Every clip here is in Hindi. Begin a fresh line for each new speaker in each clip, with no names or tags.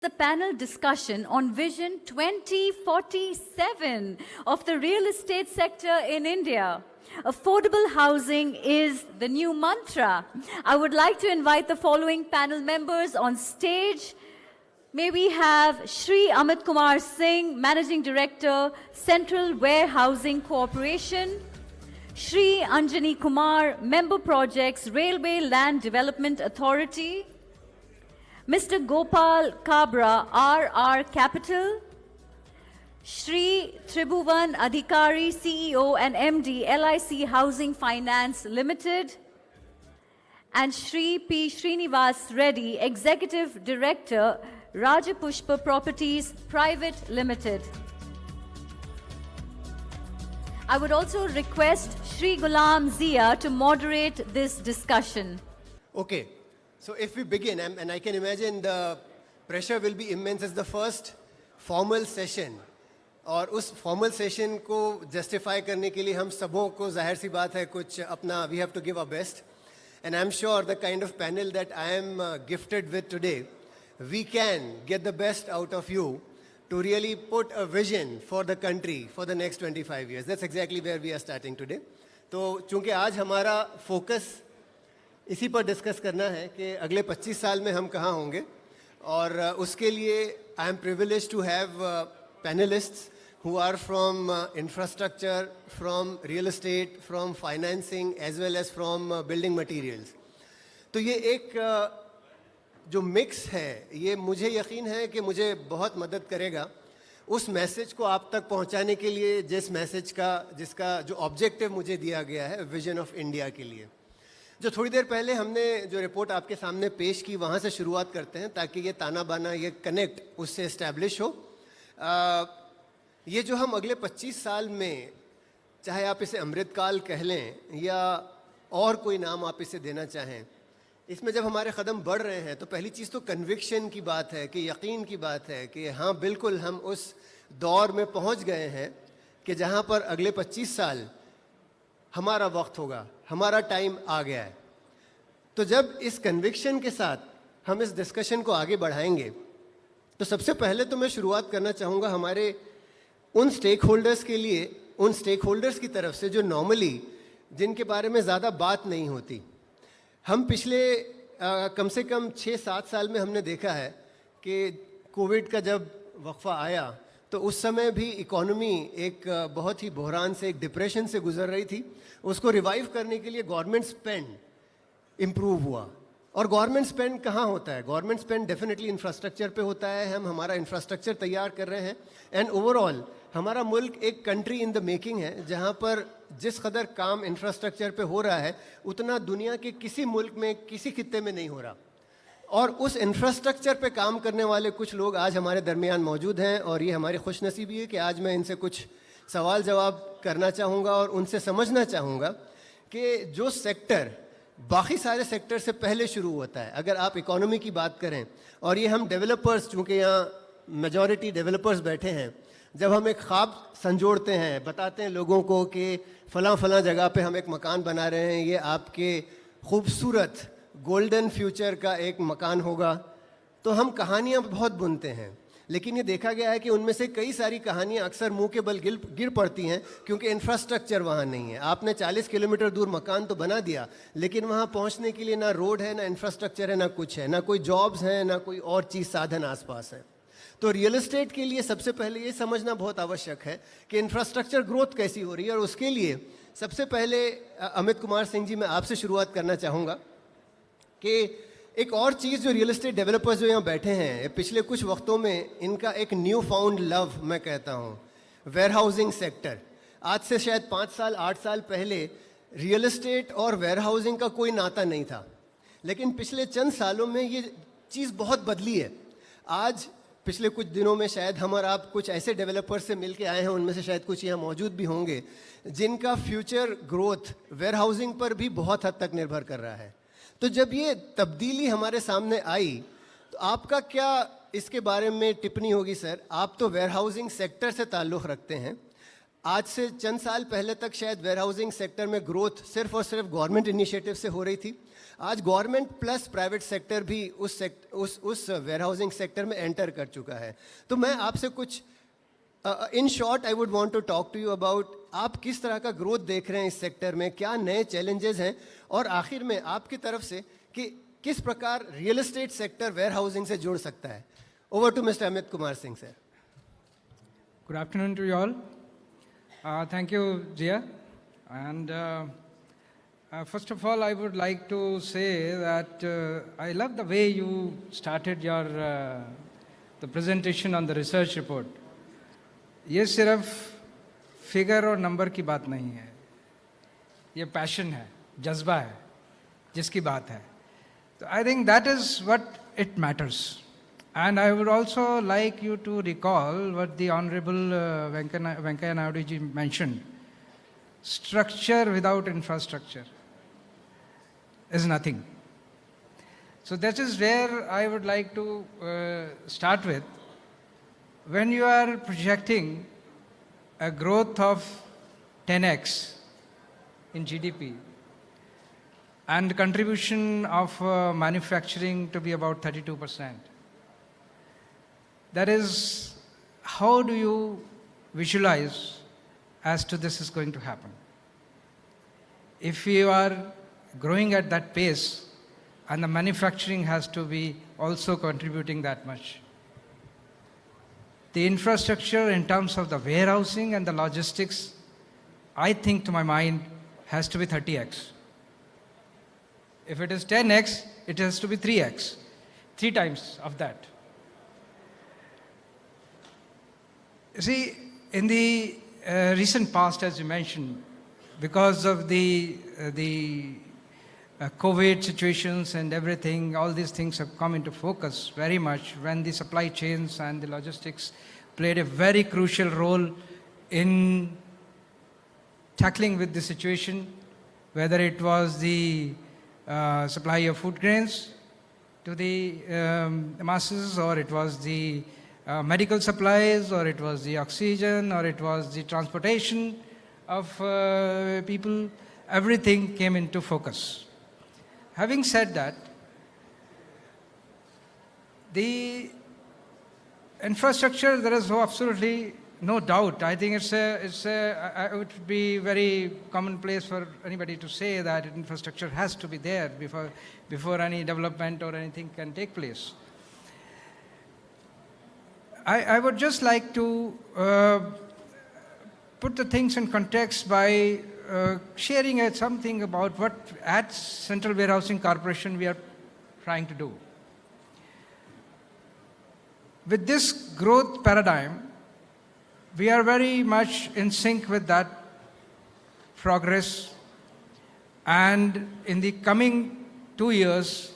The panel discussion on Vision 2047 of the real estate sector in India. Affordable housing is the new mantra. I would like to invite the following panel members on stage. May we have Shri Amit Kumar Singh, Managing Director, Central Warehousing Corporation. Shri Anjani Kumar, Member Projects, Railway Land Development Authority. Mr. Gopal Kabra, RR Capital. Shri Tribhuvan Adhikari, CEO and MD, LIC Housing Finance Limited. And Shri P. Srinivas Reddy, Executive Director, Rajapushpa Properties Private Limited. I would also request Shri Ghulam Zia to moderate this discussion.
Okay, so if we begin, and I can imagine the pressure will be immense as the first formal session. और उस formal session को justify करने के लिए हम सबों को जाहिर सी बात है कुछ अपना we have to give our best. And I'm sure the kind of panel that I am gifted with today, we can get the best out of you to really put a vision for the country for the next 25 years. That's exactly where we are starting today. तो चूँकि आज हमारा focus इसी पर डिस्कस करना है कि अगले 25 साल में हम कहाँ होंगे और उसके लिए I am privileged to have panelists who are from infrastructure, from real estate, from financing as well as from building materials. तो ये एक जो मिक्स है ये मुझे यकीन है कि मुझे बहुत मदद करेगा उस मैसेज को आप तक पहुंचाने के लिए जिसका जो ऑब्जेक्टिव मुझे दिया गया है विजन ऑफ इंडिया के लिए. जो थोड़ी देर पहले हमने जो रिपोर्ट आपके सामने पेश की वहाँ से शुरुआत करते हैं ताकि ये ताना बाना ये कनेक्ट उससे इस्टेब्लिश हो. ये जो हम अगले 25 साल में चाहे आप इसे अमृतकाल कह लें या और कोई नाम आप इसे देना चाहें, इसमें जब हमारे कदम बढ़ रहे हैं तो पहली चीज़ तो कन्विक्शन की बात है कि यकीन की बात है कि हाँ बिल्कुल हम उस दौर में पहुंच गए हैं कि जहाँ पर अगले 25 साल हमारा वक्त होगा, हमारा टाइम आ गया है. तो जब इस कन्विक्शन के साथ हम इस डिस्कशन को आगे बढ़ाएंगे तो सबसे पहले तो मैं शुरुआत करना चाहूँगा हमारे उन स्टेक होल्डर्स के लिए, उन स्टेक होल्डर्स की तरफ से जो नॉर्मली जिनके बारे में ज़्यादा बात नहीं होती. हम पिछले कम से कम 6-7 साल में हमने देखा है कि कोविड का जब वक्फा आया तो उस समय भी इकोनॉमी एक बहुत ही बहरान से, एक डिप्रेशन से गुजर रही थी. उसको रिवाइव करने के लिए गवर्नमेंट स्पेंड इम्प्रूव हुआ. और गवर्नमेंट स्पेंड कहाँ होता है? गवर्नमेंट स्पेंड डेफिनेटली इंफ्रास्ट्रक्चर पे होता है. हम हमारा इंफ्रास्ट्रक्चर तैयार कर रहे हैं एंड ओवरऑल हमारा मुल्क एक कंट्री इन द मेकिंग है जहाँ पर जिस कदर काम इंफ्रास्ट्रक्चर पे हो रहा है उतना दुनिया के किसी मुल्क में, किसी खित्ते में नहीं हो रहा. और उस इंफ्रास्ट्रक्चर पे काम करने वाले कुछ लोग आज हमारे दरमियान मौजूद हैं और ये हमारी खुशनसीबी है कि आज मैं इनसे कुछ सवाल जवाब करना चाहूँगा और उनसे समझना चाहूँगा कि जो सेक्टर बाकी सारे सेक्टर से पहले शुरू होता है. अगर आप इकोनॉमी की बात करें और ये हम डेवलपर्स, चूँकि यहाँ मेजॉरिटी डेवलपर्स बैठे हैं, जब हम एक ख्वाब संजोड़ते हैं, बताते हैं लोगों को कि फ़लाँ फ़लाँ जगह पे हम एक मकान बना रहे हैं, ये आपके खूबसूरत गोल्डन फ्यूचर का एक मकान होगा, तो हम कहानियाँ बहुत बुनते हैं. लेकिन ये देखा गया है कि उनमें से कई सारी कहानियाँ अक्सर मुंह के बल गिर पड़ती हैं क्योंकि इंफ्रास्ट्रक्चर वहाँ नहीं है. आपने 40 किलोमीटर दूर मकान तो बना दिया लेकिन वहाँ पहुँचने के लिए ना रोड है, ना इंफ्रास्ट्रक्चर है, ना कुछ है, ना कोई जॉब्स हैं, ना कोई और चीज़ साधन आसपास है. तो रियल एस्टेट के लिए सबसे पहले ये समझना बहुत आवश्यक है कि इंफ्रास्ट्रक्चर ग्रोथ कैसी हो रही है. और उसके लिए सबसे पहले अमित कुमार सिंह जी, मैं आपसे शुरुआत करना चाहूँगा कि एक और चीज़ जो रियल एस्टेट डेवलपर्स जो यहाँ बैठे हैं पिछले कुछ वक्तों में इनका एक न्यू फाउंड लव मैं कहता हूँ, वेयर हाउसिंग सेक्टर. आज से शायद 5 साल 8 साल पहले रियल एस्टेट और वेयर हाउसिंग का कोई नाता नहीं था, लेकिन पिछले चंद सालों में ये चीज़ बहुत बदली है. आज पिछले कुछ दिनों में शायद हम और आप कुछ ऐसे डेवलपर्स से मिल के आए हैं, उनमें से शायद कुछ यहाँ मौजूद भी होंगे, जिनका फ्यूचर ग्रोथ वेयर हाउसिंग पर भी बहुत हद तक निर्भर कर रहा है. तो जब ये तब्दीली हमारे सामने आई तो आपका क्या इसके बारे में टिप्पणी होगी? सर, आप तो वेयर हाउसिंग सेक्टर से ताल्लुक़ रखते हैं, आज से चंद साल पहले तक शायद वेयरहाउसिंग सेक्टर में ग्रोथ सिर्फ और सिर्फ गवर्नमेंट इनिशिएटिव से हो रही थी. आज गवर्नमेंट प्लस प्राइवेट सेक्टर भी उस वेयरहाउसिंग सेक्टर में एंटर कर चुका है. तो मैं आपसे कुछ in short I would want to talk to you about आप किस तरह का ग्रोथ देख रहे हैं इस सेक्टर में, क्या नए चैलेंजेस हैं, और आखिर में आपकी तरफ से कि किस प्रकार रियल एस्टेट सेक्टर वेयरहाउसिंग से जुड़ सकता है. Over to mister Amit Kumar Singh sir.
Good afternoon to you all. Thank you, Jia. And first of all, I would like to say that I love the way you started your the presentation on the research report. ये सिर्फ फिगर और नंबर की बात नहीं है, ये पैशन है, जज्बा है जिसकी बात है. तो I think that is what it matters. And I would also like you to recall what the Honorable Venkaiah Naidu ji mentioned. Structure without infrastructure is nothing. So that is where I would like to start with. When you are projecting a growth of 10x in GDP and contribution of manufacturing to be about 32%, that is, how do you visualize as to this is going to happen? If you are growing at that pace and the manufacturing has to be also contributing that much, the infrastructure in terms of the warehousing and the logistics, I think to my mind, has to be 30x. If it is 10x, it has to be 3x, 3 times of that. See, in the recent past, as you mentioned, because of the COVID situations and everything, all these things have come into focus very much when the supply chains and the logistics played a very crucial role in tackling with the situation, whether it was the supply of food grains to the masses, or it was the medical supplies, or it was the oxygen, or it was the transportation of people. Everything came into focus. Having said that, the infrastructure, there is absolutely no doubt. I think it would be very commonplace for anybody to say that infrastructure has to be there before any development or anything can take place. I would just like to put the things in context by sharing something about what at Central Warehousing Corporation we are trying to do. With this growth paradigm, we are very much in sync with that progress, and in the coming 2 years,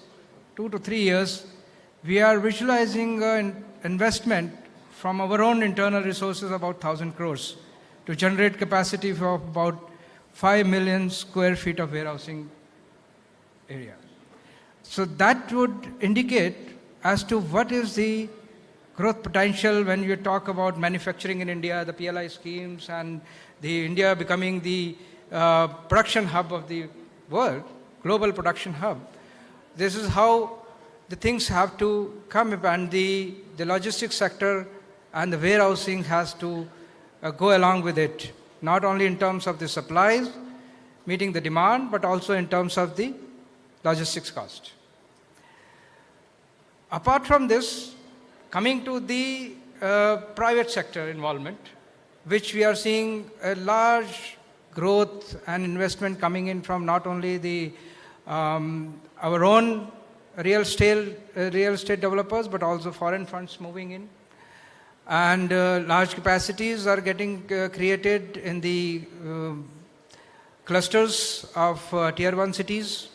2 to 3 years, we are visualizing an investment from our own internal resources about 1,000 crores to generate capacity for about 5 million square feet of warehousing area. So that would indicate as to what is the growth potential when you talk about manufacturing in India, the PLI schemes, and the India becoming the production hub of the world, global production hub. This is how the things have to come up, and the logistics sector and the warehousing has to go along with it, not only in terms of the supplies, meeting the demand, but also in terms of the logistics cost. Apart from this, coming to the private sector involvement, which we are seeing a large growth and investment coming in from not only the our own real estate developers, but also foreign funds moving in. And large capacities are getting created in the clusters of tier 1 cities.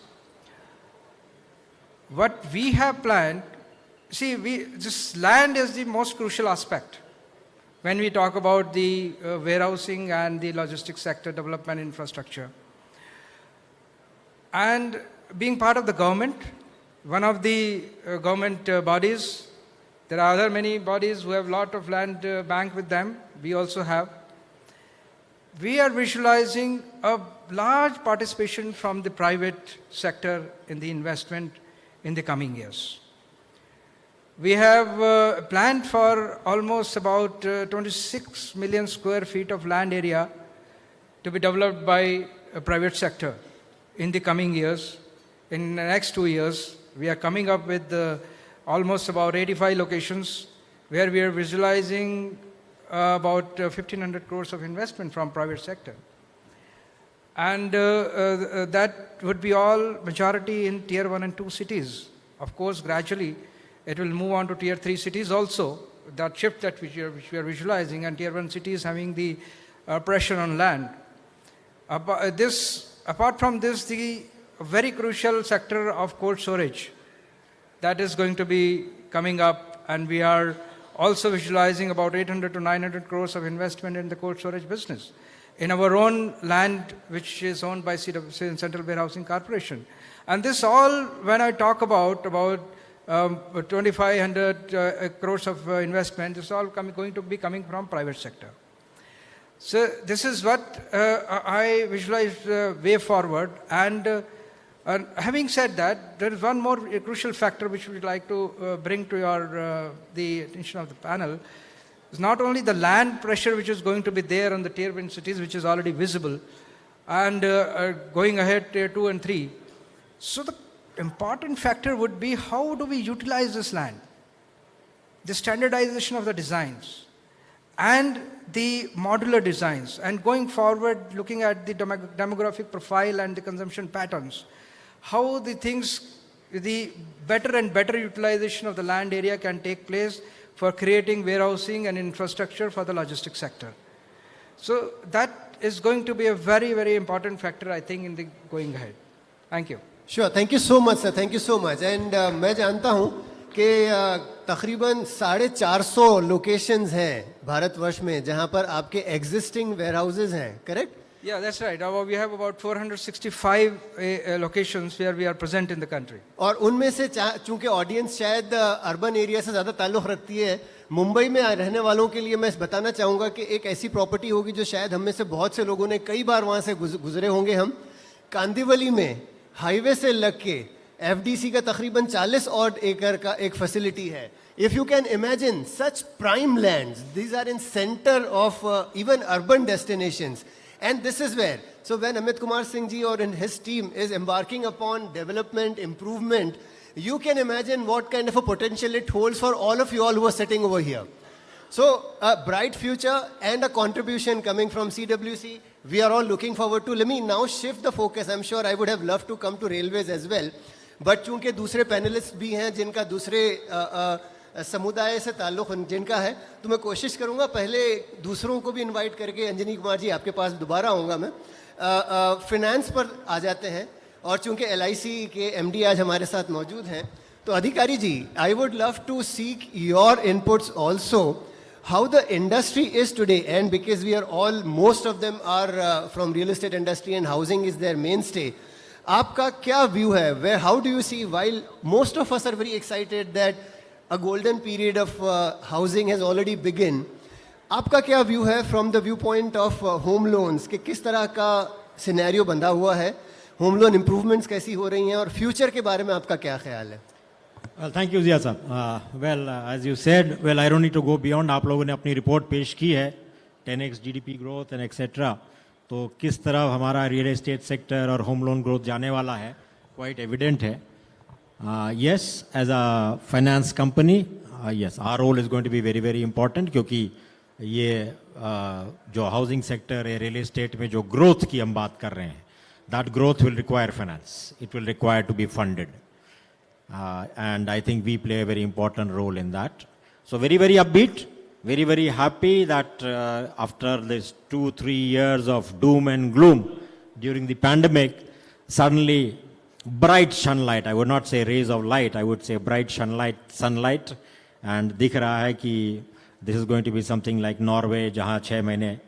What we have planned, see, this land is the most crucial aspect when we talk about the warehousing and the logistics sector development infrastructure. And being part of the government, one of the government bodies, there are other many bodies who have lot of land bank with them. We also have. we are visualizing a large participation from the private sector in the investment in the coming years. We have planned for almost about 26 million square feet of land area to be developed by a private sector in the coming years. In the next 2 years, we are coming up with almost about 85 locations where we are visualizing about 1,500 crores of investment from private sector. And that would be all majority in tier 1 and 2 cities. Of course, gradually, it will move on to tier 3 cities also, that shift that which we are visualizing, and tier 1 cities having the pressure on land. Apart from this, the very crucial sector of cold storage, that is going to be coming up, and we are also visualizing about 800 to 900 crores of investment in the cold storage business in our own land, which is owned by Central Warehousing Corporation. And this all, when I talk about 2,500 crores of investment, this is all going to be coming from private sector. So this is what I visualize way forward. And having said that, there is one more crucial factor which we would like to bring to the attention of the panel. It's not only the land pressure which is going to be there on the tier 1 cities, which is already visible, and going ahead tier 2 and 3. So the important factor would be, how do we utilize this land? The standardization of the designs and the modular designs, and going forward looking at the demographic profile and the consumption patterns, how the better and better utilization of the land area can take place for creating warehousing and infrastructure for the logistics sector. So that is going to be a very, very important factor, I think, in the going ahead. Thank you.
Sure, thank you so much, sir. Thank you so much. And मैं जानता हूँ कि तकरीबन 450 लोकेशंस हैं भारतवर्ष में जहाँ पर आपके एग्जिस्टिंग वेयरहाउसेस हैं, correct?
Yeah, that's right. We have about 465 locations where we are present in the country.
और उनमें से चूंकि ऑडियंस शायद अर्बन एरिया से ज़्यादा ताल्लुक़ रखती है, मुंबई में रहने वालों के लिए मैं बताना चाहूँगा कि एक ऐसी प्रॉपर्टी होगी जो शायद हम में से बहुत से लोगों ने कई बार वहाँ से गुजरे होंगे हम. कांदिवली में हाईवे से लग के एफडीसी का तकरीबन 40 ऑड एकड़ का एक फैसिलिटी है. If you can imagine such prime lands, these are in center of even urban destinations. And this is where, so when Amit Kumar Singh ji or in his team is embarking upon development, improvement, you can imagine what kind of a potential it holds for all of you all who are sitting over here. So a bright future and a contribution coming from CWC, we are all looking forward to. Let me now shift the focus. I'm sure I would have loved to come to railways as well. But चूंकि दूसरे पैनलिस्ट भी हैं जिनका दूसरे समुदाय से ताल्लुक़ जिनका है, तो मैं कोशिश करूंगा पहले दूसरों को भी इनवाइट करके. अंजनी कुमार जी, आपके पास दोबारा आऊँगा मैं. फिनेंस पर आ जाते हैं, और चूंकि LIC के MD आज हमारे साथ मौजूद हैं, तो Adhikari ji, I would love to seek your inputs also. How the industry is today, and because we are all, most of them are from real estate industry and housing is their mainstay. आपका क्या view है? Where, how do you see, while most of us are very excited that a golden period of housing has already begun, आपका क्या view है from the viewpoint of home loans, कि किस तरह का scenario बंधा हुआ है, home loan improvements कैसी हो रही हैं, और future के बारे में आपका क्या ख्याल है?
Well, thank you, Zia sir. As you said, I don't need to go beyond. आप लोगों ने अपनी रिपोर्ट पेश की है, 10x GDP growth and etc. तो किस तरह हमारा रियल एस्टेट सेक्टर और होम लोन ग्रोथ जाने वाला है, quite evident है. Yes, as a finance company, yes, our role is going to be very, very important, क्योंकि ये जो हाउसिंग सेक्टर है, रियल एस्टेट में जो ग्रोथ की हम बात कर रहे हैं, that growth will require finance. It will require to be funded. And I think we play a very important role in that. So very, very upbeat, very, very happy that after this 2-3 years of doom and gloom during the pandemic, suddenly bright sunlight, I would not say rays of light, I would say bright sunlight, and दिख रहा है कि this is going to be something like Norway, जहाँ 6 महीने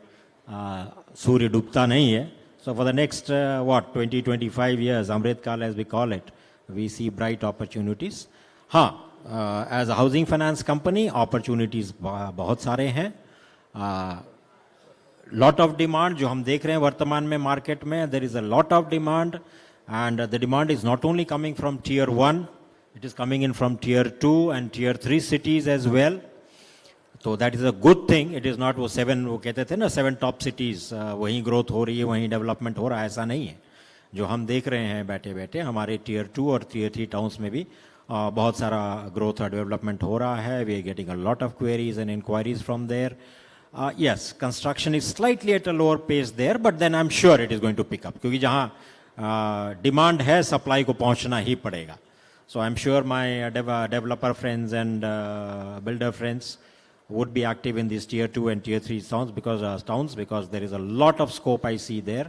सूर्य डूबता नहीं है. So for the next 20-25 years, Amritkal as we call it, we see bright opportunities. हाँ, as a housing finance company, opportunities बहुत सारे हैं. लॉट ऑफ डिमांड जो हम देख रहे हैं वर्तमान में मार्केट में, there is a lot of demand and the demand is not only coming from tier 1, it is coming in from tier 2 and tier 3 cities as well. तो that is a good thing. It is not वो 7 वो कहते थे ना 7 टॉप सिटीज वहीं ग्रोथ हो रही है वहीं डेवलपमेंट हो रहा है, ऐसा नहीं है. जो हम देख रहे हैं बैठे बैठे हमारे टियर 2 और टियर 3 टाउन्स में भी बहुत सारा ग्रोथ और डेवलपमेंट हो रहा है. We are getting a lot of queries and inquiries from there. Yes, construction is slightly at a lower pace there, but then I'm sure it is going to pick up. क्योंकि जहाँ demand है, supply को पहुँचना ही पड़ेगा. So I'm sure my developer friends and builder friends would be active in these tier 2 and tier 3 towns because there is a lot of scope I see there.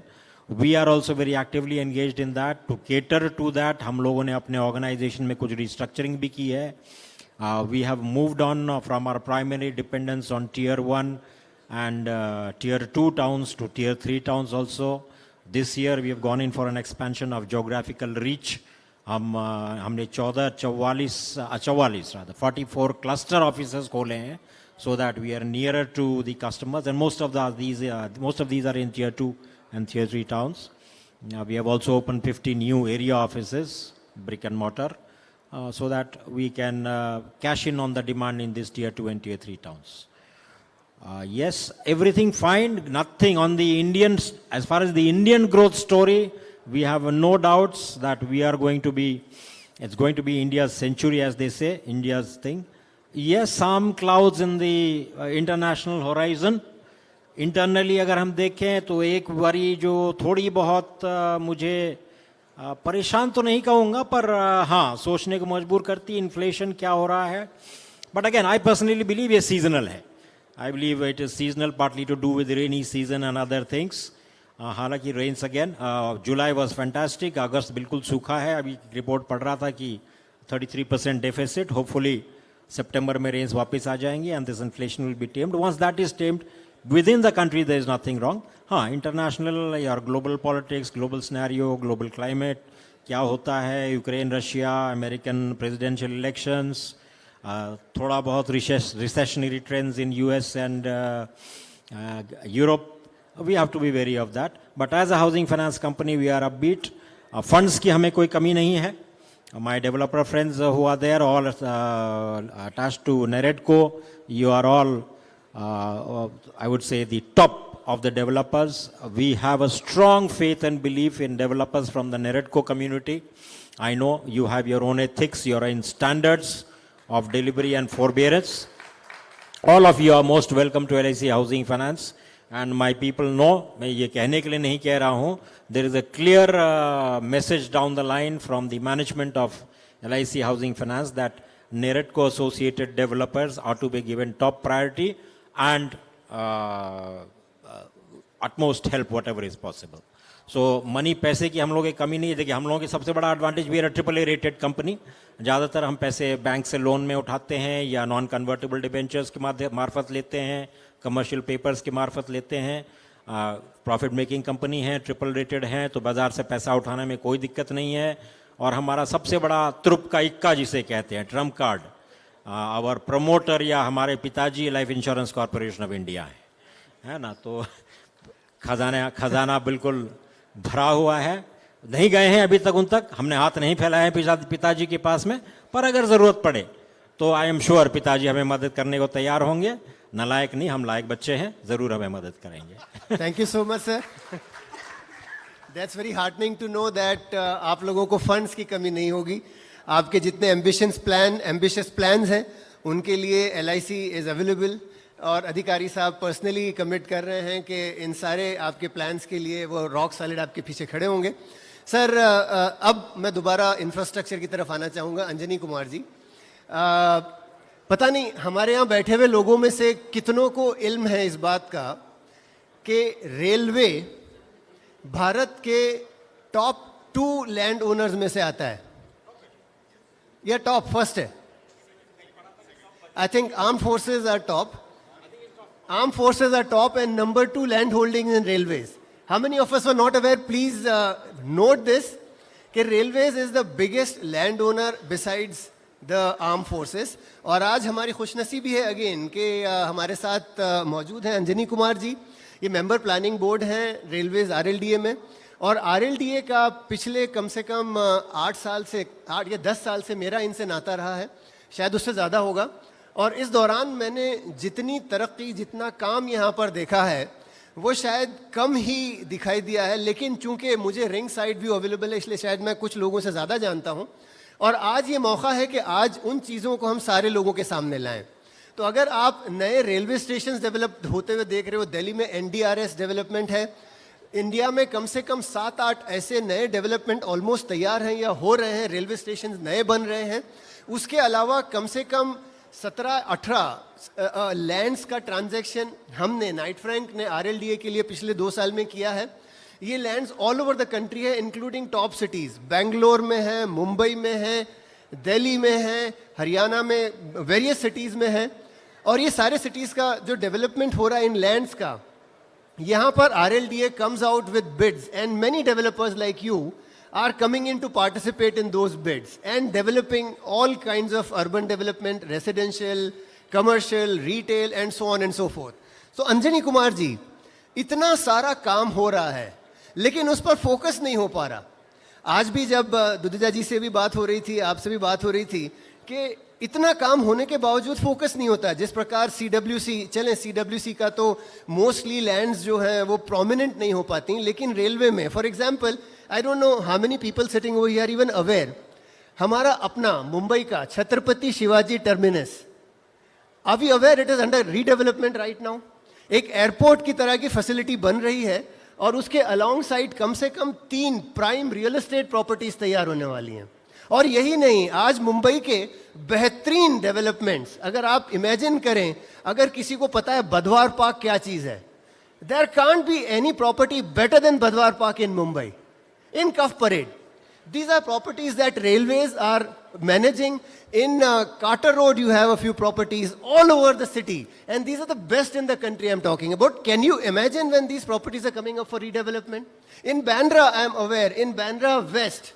We are also very actively engaged in that. To cater to that, हम लोगों ने अपने organization में कुछ restructuring भी की है. We have moved on from our primary dependence on tier 1 and tier 2 towns to tier 3 towns also. This year we have gone in for an expansion of geographical reach. हमने 44 cluster offices खोले हैं so that we are nearer to the customers, and most of these are in tier 2 and tier 3 towns. We have also opened 50 new area offices, brick and mortar, so that we can cash in on the demand in these tier 2 and tier 3 towns. Yes, everything fine, nothing on the Indians. As far as the Indian growth story, we have no doubts that we are going to be, it's going to be India's century, as they say, India's thing. Yes, some clouds in the international horizon. Internally अगर हम देखें तो एक वरी जो थोड़ी बहुत मुझे परेशान तो नहीं कहूँगा पर हाँ सोचने को मजबूर करती, इन्फ्लेशन क्या हो रहा है. But again I personally believe ये सीजनल है. I believe it is seasonal, partly to do with rainy season and other things. हालांकि rains again July was fantastic, अगस्त बिल्कुल सूखा है. अभी रिपोर्ट पढ़ रहा था कि 33% डेफिसिट. होपफुली सितंबर में रेन्स वापस आ जाएंगे and this inflation will be tamed. Once that is tamed within the country there is nothing wrong. हाँ, international or global politics, global scenario, global climate, क्या होता है, Ukraine Russia, American presidential elections, थोड़ा बहुत recessionary trends in US and Europe, we have to be wary of that. But as a housing finance company we are upbeat. Funds की हमें कोई कमी नहीं है. My developer friends who are there all attached to NAREDCO, you are all I would say the top of the developers. We have a strong faith and belief in developers from the NAREDCO community. I know you have your own ethics, your own standards of delivery and forbearance. All of you are most welcome to LIC Housing Finance. And my people know, मैं ये कहने के लिए नहीं कह रहा हूँ, there is a clear message down the line from the management of LIC Housing Finance that NAREDCO associated developers are to be given top priority and utmost help whatever is possible. So money पैसे की हम लोगों की कमी नहीं है. देखिए हम लोगों की सबसे बड़ा advantage, we are AAA rated company. ज़्यादातर हम पैसे बैंक से लोन में उठाते हैं या नॉन कन्वर्टेबल डिबेंचर्स के मार्फत लेते हैं, कमर्शियल पेपर्स के मार्फत लेते हैं. प्रॉफिट मेकिंग कंपनी है, ट्रिपल रेटेड हैं, तो बाज़ार से पैसा उठाने में कोई दिक्कत नहीं है. और हमारा सबसे बड़ा त्रुप का इक्का जिसे कहते हैं, ट्रम्प कार्ड, आवर प्रमोटर या हमारे पिताजी life insurance corporation of India है ना. तो खजाना बिल्कुल भरा हुआ है. नहीं गए हैं अभी तक उन तक, हमने हाथ नहीं फैलाए हैं पिताजी के पास में, पर अगर ज़रूरत पड़े तो आई एम श्योर पिताजी हमें मदद करने को तैयार होंगे. नालायक नहीं, हम लायक बच्चे हैं, ज़रूर हमें मदद करेंगे.
Thank you so much sir. That's very heartening to know that आप लोगों को फंड्स की कमी नहीं होगी. आपके जितने एम्बिशियस प्लान्स हैं उनके लिए LIC इज़ अवेलेबल. और अधिकारी साहब पर्सनली कमिट कर रहे हैं कि इन सारे आपके प्लान्स के लिए वो रॉक सॉलिड आपके पीछे खड़े होंगे. सर अब मैं दोबारा इंफ्रास्ट्रक्चर की तरफ आना चाहूँगा. अंजनी कुमार जी, पता नहीं हमारे यहाँ बैठे हुए लोगों में से कितनों को इल्म है इस बात का कि रेलवे भारत के टॉप 2 लैंड ओनर्स में से आता है, या टॉप फर्स्ट है. I think arm forces are top. Armed forces are top and number 2 land holdings in railways. How many of us were not aware? Please note this, that railways is the biggest landowner besides the arm forces. और आज हमारी खुशनसीबी है अगेन कि हमारे साथ मौजूद हैं अंजनी कुमार जी। ये मेंबर प्लानिंग बोर्ड हैं रेलवेज RLDA में, और RLDA का पिछले कम से कम 8 या 10 साल से मेरा इनसे नाता रहा है, शायद उससे ज़्यादा होगा। और इस दौरान मैंने जितनी तरक्की, जितना काम यहाँ पर देखा है वो शायद कम ही दिखाई दिया है, लेकिन चूंकि मुझे रिंग साइड व्यू अवेलेबल है इसलिए शायद मैं कुछ लोगों से ज़्यादा जानता हूँ। और आज ये मौका है कि आज उन चीज़ों को हम सारे लोगों के सामने लाएं। तो अगर आप नए रेलवे स्टेशन डेवलप होते हुए देख रहे हो, दिल्ली में NDRS डेवलपमेंट है, इंडिया में कम से कम 7-8 ऐसे नए डेवलपमेंट ऑलमोस्ट तैयार हैं या हो रहे हैं, रेलवे स्टेशन नए बन रहे हैं। उसके अलावा कम से कम 17-18 लैंड्स का ट्रांजैक्शन हमने, नाइट फ्रैंक ने RLDA के लिए पिछले 2 साल में किया है। ये lands all over the country है, इंक्लूडिंग टॉप सिटीज़, बेंगलोर में है, मुंबई में है, दिल्ली में है, हरियाणा में, वेरियस सिटीज़ में है। और ये सारे सिटीज़ का जो डेवलपमेंट हो रहा है इन लैंड्स का, यहाँ पर RLDA comes out with bids, and many developers like you are coming in to participate in those bids and developing all kinds of urban development, residential, commercial, retail and so on and so forth. So Anjani Kumar जी, इतना सारा काम हो रहा है लेकिन उस पर फोकस नहीं हो पा रहा। आज भी जब दुधीजा जी से भी बात हो रही थी, आपसे भी बात हो रही थी कि इतना काम होने के बावजूद फोकस नहीं होता। जिस प्रकार CWC का तो मोस्टली लैंड्स जो हैं वो प्रोमिनेंट नहीं हो पाती, लेकिन रेलवे में for example, I don't know how many people sitting over here even aware, हमारा अपना मुंबई का Chhatrapati Shivaji terminus, are we aware it is under redevelopment right now. एक एयरपोर्ट की तरह की फैसिलिटी बन रही है और उसके अलोंग साइड कम से कम 3 प्राइम रियल एस्टेट प्रॉपर्टीज तैयार होने वाली हैं। और यही नहीं, आज मुंबई के बेहतरीन डेवलपमेंट्स अगर आप इमेजिन करें, अगर किसी को पता है बधवार पार्क क्या चीज है, there can't be any property better than Badhwar Park in Mumbai, in Cuffe Parade. These are properties that railways are managing. In Carter Road, you have a few properties all over the city. And these are the best in the country I'm talking about. Can you imagine when these properties are coming up for redevelopment? In Bandra, I'm aware, in Bandra West,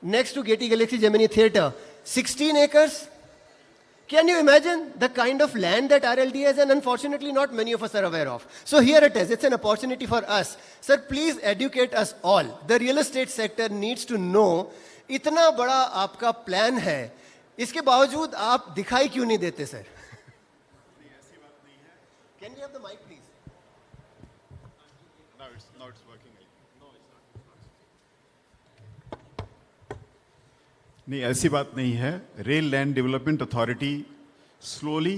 next to Getty Galaxy Gemini Theatre, 16 acres. Can you imagine the kind of land that RLDA has, and unfortunately not many of us are aware of. So here it is, it's an opportunity for us. Sir, please educate us all. The real estate sector needs to know, इतना बड़ा आपका प्लान है, इसके बावजूद आप दिखाई क्यों नहीं देते sir? Can we have the mic please?
Now it's working. नहीं, ऐसी बात नहीं है। Rail land development authority slowly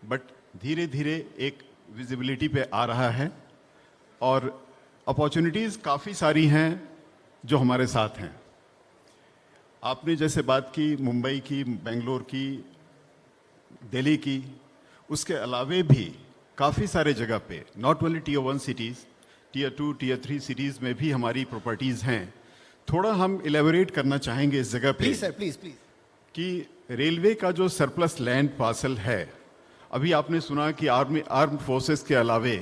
but धीरे धीरे एक विजिबिलिटी पे आ रहा है और अपॉर्चुनिटीज़ काफ़ी सारी हैं जो हमारे साथ हैं। आपने जैसे बात की मुंबई की, बेंगलोर की, दिल्ली की, उसके अलावे भी काफ़ी सारे जगह पे, not only Tier 1 cities, Tier 2, Tier 3 cities में भी हमारी प्रॉपर्टीज़ हैं। थोड़ा हम इलेबोरेट करना चाहेंगे इस जगह पे,
प्लीज सर, प्लीज
कि रेलवे का जो सरप्लस लैंड पार्सल है, अभी आपने सुना कि आर्म्ड फोर्सेस के अलावे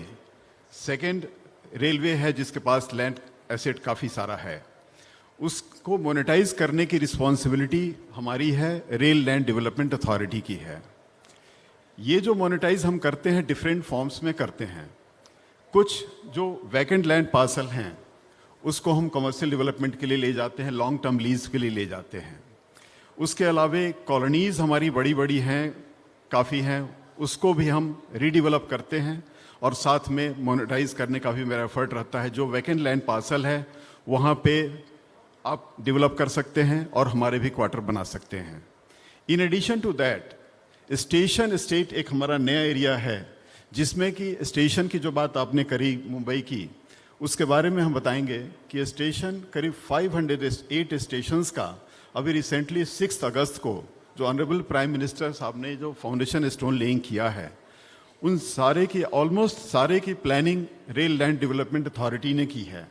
सेकंड रेलवे है जिसके पास लैंड एसेट काफ़ी सारा है। उसको मोनेटाइज करने की रिस्पॉन्सिबिलिटी हमारी है, रेल लैंड डेवलपमेंट अथॉरिटी की है। ये जो मोनेटाइज हम करते हैं डिफरेंट फॉर्म्स में करते हैं। कुछ जो वैकेंट लैंड पार्सल हैं उसको हम कमर्शियल डेवलपमेंट के लिए ले जाते हैं, लॉन्ग टर्म लीज के लिए ले जाते हैं। उसके अलावे कॉलोनीज़ हमारी बड़ी बड़ी हैं, काफ़ी हैं, उसको भी हम रीडेवलप करते हैं और साथ में मोनेटाइज करने का भी मेरा एफर्ट रहता है। जो वैकेंट लैंड पार्सल है वहाँ पे आप डेवलप कर सकते हैं और हमारे भी क्वार्टर बना सकते हैं। In addition to that, station state एक हमारा नया एरिया है जिसमें कि स्टेशन की जो बात आपने करी मुंबई की, उसके बारे में हम बताएंगे कि स्टेशन करीब 508 स्टेशंस का अभी रिसेंटली 6 अगस्त को जो ऑनरेबल प्राइम मिनिस्टर साहब ने जो फाउंडेशन स्टोन लेइंग किया है, उन सारे की ऑलमोस्ट सारे की planning rail land development authority ने की है।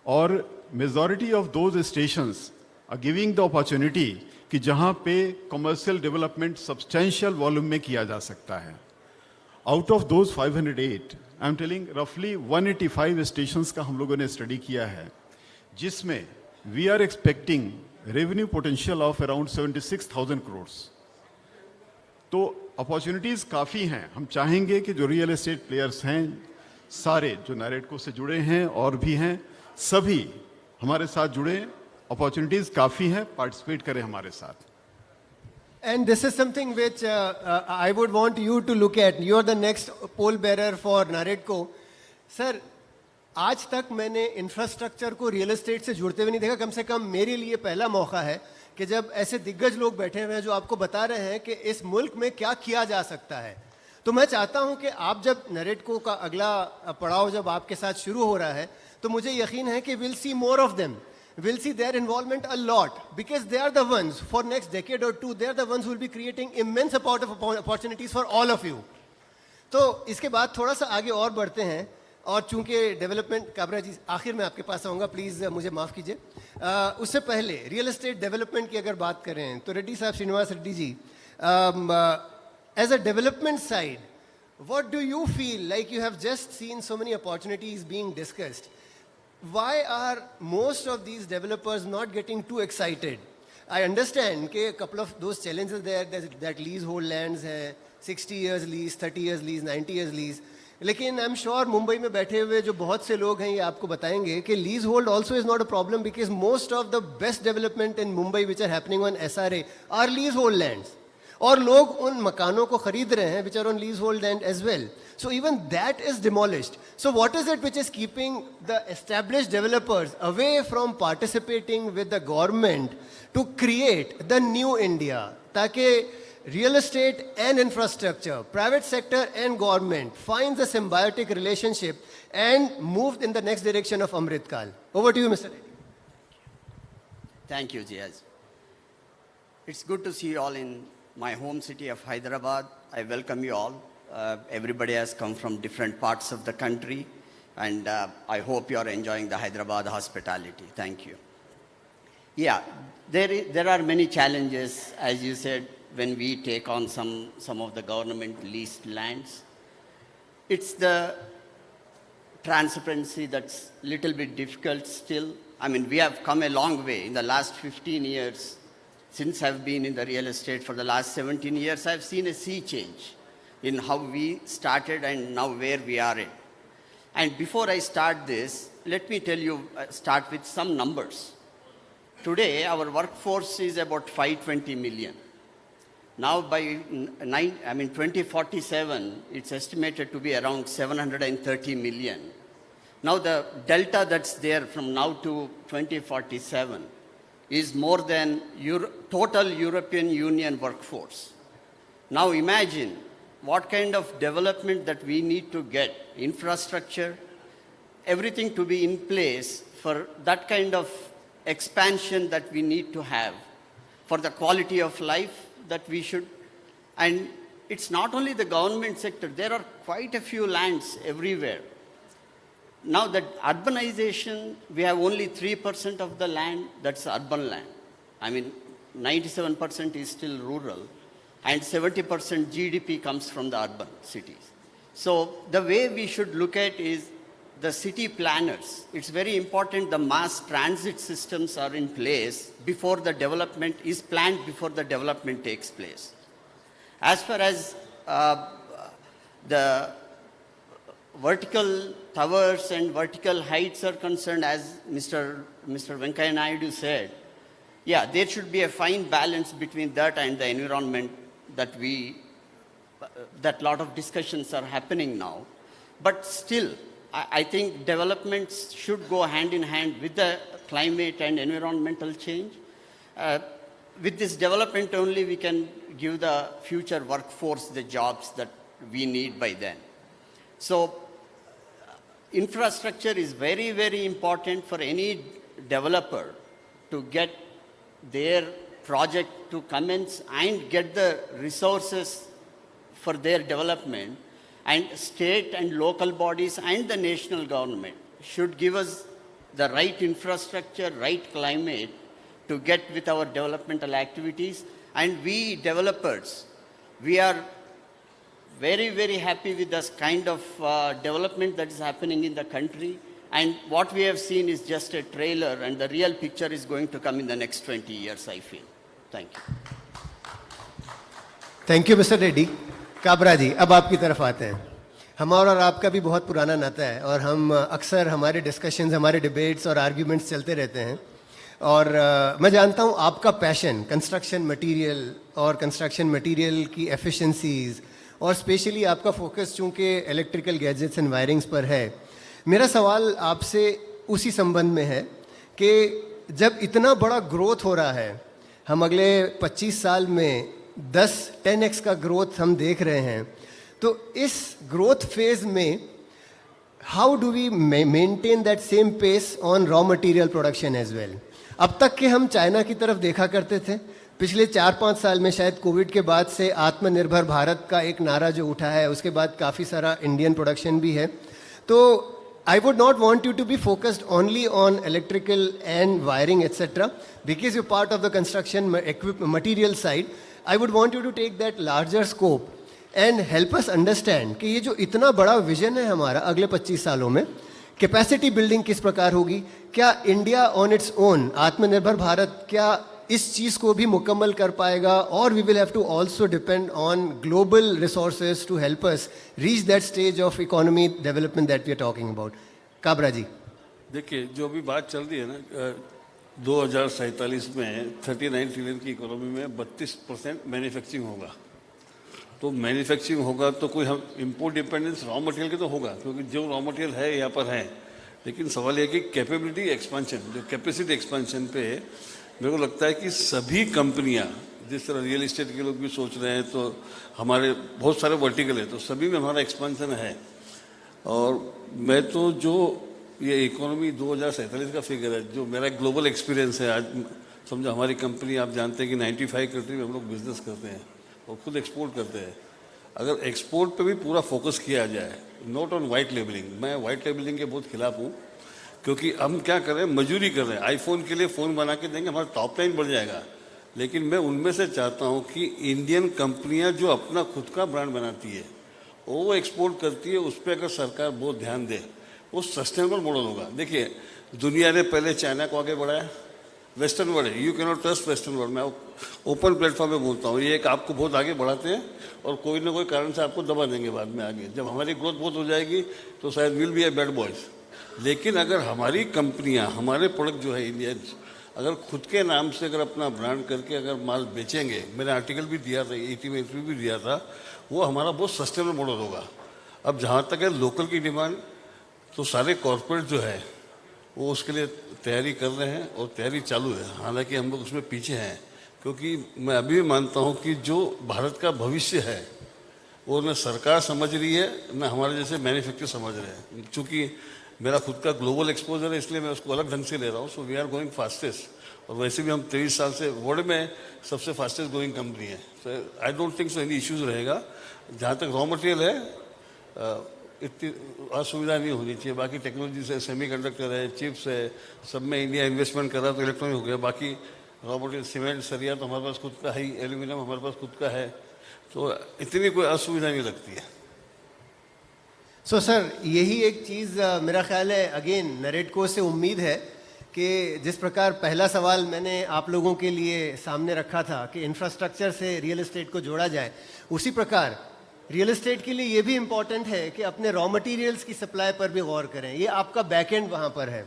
और majority of those stations are giving the opportunity कि जहाँ पे कमर्शियल डेवलपमेंट सब्सटेंशियल वॉल्यूम में किया जा सकता है। Out of those 508, I am telling रफली 185 स्टेशंस का हम लोगों ने स्टडी किया है, जिसमें we are expecting revenue potential of around 76,000 crore. तो अपॉर्चुनिटीज़ काफ़ी हैं। हम चाहेंगे कि जो रियल एस्टेट प्लेयर्स हैं सारे जो नारेडको से जुड़े हैं और भी हैं, सभी हमारे साथ जुड़े। अपॉर्चुनिटीज़ काफ़ी हैं, पार्टिसिपेट करें हमारे साथ।
And this is something which I would want you to look at. You are the next pole bearer for Naredco. Sir, आज तक मैंने इंफ्रास्ट्रक्चर को रियल एस्टेट से जुड़ते हुए नहीं देखा। कम से कम मेरे लिए पहला मौका है कि जब ऐसे दिग्गज लोग बैठे हुए हैं जो आपको बता रहे हैं कि इस मुल्क में क्या किया जा सकता है। तो मैं चाहता हूं कि आप जब नरेडको का अगला पड़ाव जब आपके साथ शुरू हो रहा है तो मुझे यकीन है कि will see more of them, we'll see their involvement a lot, because they are the ones for next decade or two, they are the ones who will be creating immense amount of opportunities for all of you. तो इसके बाद थोड़ा सा आगे और बढ़ते हैं, और चूंकि डेवलपमेंट, काबरा जी आखिर में आपके पास आऊँगा, प्लीज़ मुझे माफ़ कीजिए। उससे पहले रियल एस्टेट डेवलपमेंट की अगर बात करें तो रेड्डी साहब, Srinivas Reddy ji, as a development side, what do you feel, like you have just seen so many opportunities being discussed, why are most of these developers not getting too excited? I understand कि a couple of those challenges there, that leasehold lands है, 60 years lease, 30 years lease, 90 years lease, लेकिन आई एम श्योर मुंबई में बैठे हुए जो बहुत से लोग हैं ये आपको बताएंगे कि lease hold also is not a problem, because most of the best development in Mumbai which are happening on SRA are lease hold lands, और लोग उन मकानों को खरीद रहे हैं which are on lease hold land as well. So even that is demolished. So what is it which is keeping the established developers away from participating with the government to create the new India? ताकि real estate and infrastructure, private sector and government finds a symbiotic relationship and move in the next direction of Amrit Kal. Over to you, Mr. Reddy.
Thank you, Jiyaz. It's good to see you all in my home city of Hyderabad. I welcome you all. Everybody has come from different parts of the country, and I hope you are enjoying the Hyderabad hospitality. Thank you. Yeah, there are many challenges, as you said, when we take on some of the government leased lands. It's the transparency that's little bit difficult still. I mean, we have come a long way in the last 15 years. Since I've been in the real estate for the last 17 years, I've seen a sea change in how we started and now where we are in. And before I start this, let me tell you, start with some numbers. Today, our workforce is about 520 million. Now by 2047, it's estimated to be around 730 million. Now the delta that's there from now to 2047 is more than total European Union workforce. Now imagine what kind of development that we need to get, infrastructure, everything to be in place for that kind of expansion that we need to have, for the quality of life that we should. And it's not only the government sector, there are quite a few lands everywhere. Now that urbanization, we have only 3% of the land that's urban land. I mean, 97% is still rural, and 70% GDP comes from the urban cities. So the way we should look at is the city planners. It's very important the mass transit systems are in place before the development is planned, before the development takes place. As far as the vertical towers and vertical heights are concerned, as Mr. Venkaiah Naidu said, yeah, there should be a fine balance between that and the environment that lot of discussions are happening now. But still, I think developments should go hand in hand with the climate and environmental change. With this development only, we can give the future workforce the jobs that we need by then. So, infrastructure is very, very important for any developer to get their project to commence and get the resources for their development. And state and local bodies and the national government should give us the right infrastructure, right climate to get with our developmental activities. And we developers, we are very, very happy with this kind of development that is happening in the country. And what we have seen is just a trailer, and the real picture is going to come in the next 20 years, I feel. Thank you.
Thank you mister Reddy. Kabra ji, अब आपकी तरफ आते हैं। हमारा और आपका भी बहुत पुराना नाता है और हम अक्सर हमारे डिस्कशंस, हमारे डिबेट्स और आर्ग्यूमेंट्स चलते रहते हैं। और मैं जानता हूँ आपका पैशन कंस्ट्रक्शन मटेरियल और कंस्ट्रक्शन मटेरियल की एफिशिएंसीज और स्पेशली आपका फोकस चूँकि इलेक्ट्रिकल गैजेट्स एंड वायरिंग्स पर है। मेरा सवाल आपसे उसी संबंध में है कि जब इतना बड़ा ग्रोथ हो रहा है, हम अगले 25 साल में 10x का ग्रोथ हम देख रहे हैं, तो इस ग्रोथ फेज में how do we maintain that same pace on raw material production as well? अब तक के हम चाइना की तरफ देखा करते थे, पिछले 4-5 साल में शायद कोविड के बाद से आत्मनिर्भर भारत का एक नारा जो उठा है, उसके बाद काफ़ी सारा इंडियन प्रोडक्शन भी है। तो I would not want you to be focused only on electrical and wiring etc. because you're part of the construction material side. I would want you to take that larger scope and help us understand कि ये जो इतना बड़ा विजन है हमारा अगले 25 सालों में, कैपेसिटी बिल्डिंग किस प्रकार होगी? क्या इंडिया ऑन इट्स ओन, आत्मनिर्भर भारत क्या इस चीज़ को भी मुकम्मल कर पाएगा, और we will have to also depend on global resources to help us reach that stage of economy development that we are talking about? Kabra ji,
देखिए, जो अभी बात चल रही है ना, 2047 में 39 ट्रिलियन की इकोनॉमी में 32% मैन्युफैक्चरिंग होगा। तो मैन्युफैक्चरिंग होगा तो कोई हम इम्पोर्ट डिपेंडेंस रॉ मटेरियल के तो होगा, क्योंकि जो रॉ मटेरियल है यहाँ पर है। लेकिन सवाल यह कि कैपेबिलिटी एक्सपेंशन, जो कैपेसिटी एक्सपेंशन पे मेरे को लगता है कि सभी कंपनियां, जिस तरह रियल इस्टेट के लोग भी सोच रहे हैं, तो हमारे बहुत सारे वर्टिकल है, तो सभी में हमारा एक्सपेंशन है। और मैं तो जो ये इकोनॉमी 2047 का फिगर है, जो मेरा ग्लोबल एक्सपीरियंस है, आज समझो हमारी कंपनी, आप जानते हैं कि 95 कंट्री में हम लोग बिजनेस करते हैं और खुद एक्सपोर्ट करते हैं। अगर एक्सपोर्ट पे भी पूरा फोकस किया जाए, नॉट ऑन वाइट लेबलिंग, मैं वाइट लेबलिंग के बहुत खिलाफ हूँ, क्योंकि हम क्या कर रहे हैं, मजूरी कर रहे हैं। आईफोन के लिए फ़ोन बना के देंगे, हमारा टॉप लाइन बढ़ जाएगा। लेकिन मैं उनमें से चाहता हूँ कि इंडियन कंपनियाँ जो अपना खुद का ब्रांड बनाती है, वो एक्सपोर्ट करती है, उस पर अगर सरकार बहुत ध्यान दे, वो सस्टेनेबल मॉडल होगा। देखिए, दुनिया ने पहले चाइना को आगे बढ़ाया, वेस्टर्न वर्ल्ड है, you can not trust western world. मैं ओपन प्लेटफॉर्म में बोलता हूँ, ये एक आपको बहुत आगे बढ़ाते हैं और कोई ना कोई कारण से आपको दबा देंगे बाद में आगे। जब हमारी ग्रोथ बहुत हो जाएगी तो शायद will be a bad boys. लेकिन अगर हमारी कंपनियां, हमारे प्रोडक्ट जो है इंडियन, अगर खुद के नाम से अगर अपना ब्रांड करके अगर माल बेचेंगे, मैंने आर्टिकल भी दिया था, ET में इंटरव्यू भी दिया था, वो हमारा बहुत सस्टेनेबल मॉडल होगा। अब जहाँ तक है लोकल की डिमांड, तो सारे कॉरपोरेट जो है वो उसके लिए तैयारी कर रहे हैं और तैयारी चालू है। हालांकि हम लोग उसमें पीछे हैं, क्योंकि मैं अभी भी मानता हूँ कि जो भारत का भविष्य है वो न सरकार समझ रही है, न हमारे जैसे मैन्युफैक्चर समझ रहे हैं। चूँकि मेरा खुद का ग्लोबल एक्सपोजर है, इसलिए मैं उसको अलग ढंग से ले रहा हूँ। So we are going fastest, और वैसे भी हम 23 साल से वर्ल्ड में सबसे फास्टेस्ट ग्रोइंग कंपनी है। So I don't think so any issues रहेगा। जहाँ तक रॉ मटेरियल है, इतनी असुविधा नहीं होनी चाहिए। बाकी टेक्नोलॉजी से, सेमीकंडक्टर है, चिप्स है, सब में इंडिया इन्वेस्टमेंट कर रहा तो इलेक्ट्रॉनिक हो गया। बाकी रॉ मटेरियल सीमेंट, सरिया तो हमारे पास खुद का है, एल्यूमिनियम हमारे पास खुद का है, तो इतनी कोई असुविधा नहीं लगती है।
सो सर, यही एक चीज़ मेरा ख्याल है, अगेन नरेटको से उम्मीद है कि जिस प्रकार पहला सवाल मैंने आप लोगों के लिए सामने रखा था कि इंफ्रास्ट्रक्चर से रियल एस्टेट को जोड़ा जाए, उसी प्रकार रियल एस्टेट के लिए ये भी इम्पॉर्टेंट है कि अपने रॉ मटेरियल्स की सप्लाई पर भी गौर करें। ये आपका बैक एंड वहाँ पर है,